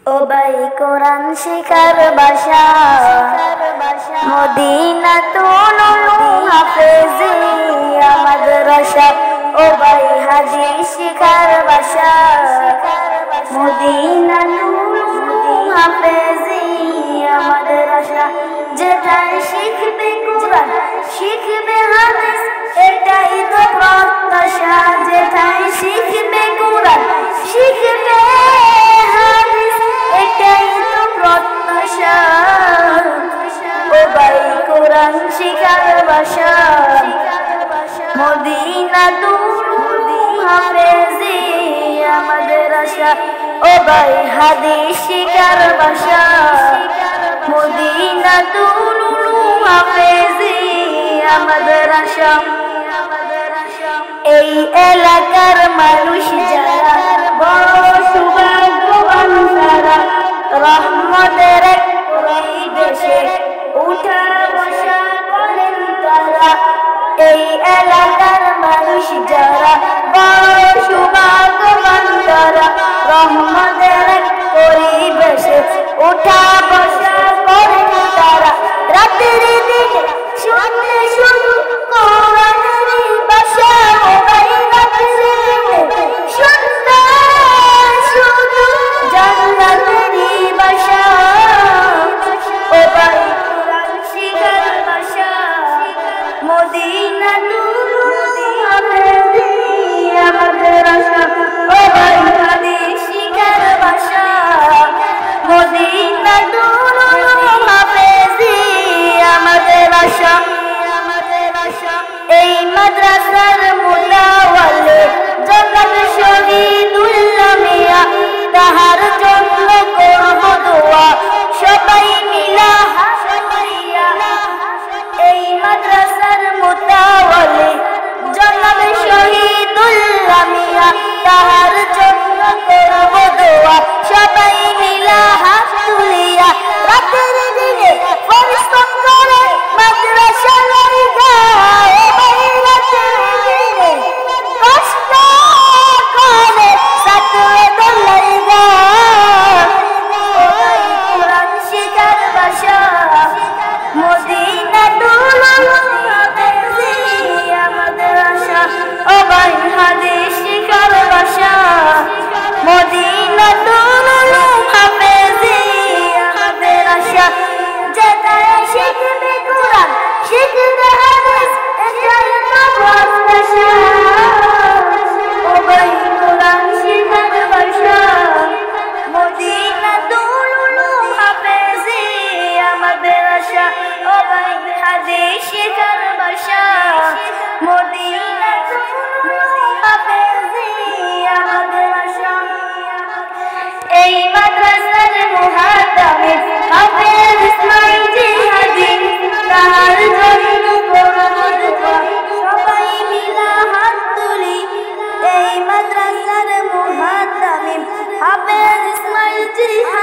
ও ভাই কোরআন শিখার বাসা মদিনাতুল উলুম হাফেজিয়া মাদ্রাসা। ও ভাই হাদিস শিখার বাসা মদিনাতুল উলুম হাফেজিয়া মাদ্রাসা। যেটাই শিখবে কোরআন শিখবে হাদিস এটাই তো প্রত্যাশা। যেটাই শিখবে কোরআন শিখবে হাদিস এটাই তো প্রত্যাশা। ও ভাই কোরআন শিখার বাসা মদিনাতুল উলুম হাফেজিয়া মাদ্রাসা। ও ভাই হাদিস শিখার বাসা মদিনাতুল উলুম হাফেজিয়া মাদ্রাসা। এই এলাকার মানুষ যারা বড় সৌভাগ্যবান তারা রহমতের এক পরিবেশে উঠা বসা করেন তারা। এই এলাকার মানুষ যারা বড় সৌভাগ্যবান তারা রহমতের এক পরিবেশে উঠা বসা করেন তারা। রাতের দিনে শুনতে শুধু কোরআনেরই বাসা। ও ভাই রাতের দিনে শুনতে শুধু জান্নাতেরই বাসা। ও ভাই কোরআন শিখার বাসা মদিনাতুল উলুম হাফেজিয়া মাদ্রাসা। ও ভাই হাদিস শিখার বাসা মদিনাতুল উলুম হাফেজিয়া মাদ্রাসা। এই মাদ্রাসার মুলাওয়ালে জনাব শহীদুল্লাহ মিয়া তাহার জন্য করব দোয়া সবাই মিলা হাসাইয়া। এই মাদ্রাসার মুতাওয়ালে জনাব শহীদুল্লাহ মিয়া তাহার জন্য করব দোয়া সবাই মিলা হাত তুলিয়া। রাতের দিনে পরিশ্রম করে মাদ্রাসা লাইগা। ও ভাই রাতের দিনে কষ্ট করে ছাত্রদের লাইগা। ও ভাই কোরআন শিখার বাসা মদিনাতুল উলুম হাফেজিয়া মাদ্রাসা। ও ভাই হাদিস শিখার বাসা মদিনাতুল উলুম হাফেজিয়া মাদ্রাসা। যেটাই শিখবে কোরআন শিখবে হাদিস এটাই তো প্রত্যাশা। ও ভাই কোরআন শিখার বাসা মদিনাতুল উলুম হাফেজিয়া মাদ্রাসা। ও ভাই হাদিস শিখার বাসা মদিনাতুল উলুম হাফেজিয়া মাদ্রাসা। এই মাদ্রাসার মুহাদ্দিস হাফেজ ইসমাইল জিহাদি তাহার জন্য করব দোয়া সবাই মিলা হাত তুলি। এই মাদ্রাসার মুহাদ্দিস হাফেজ ইসমাইল জিহাদি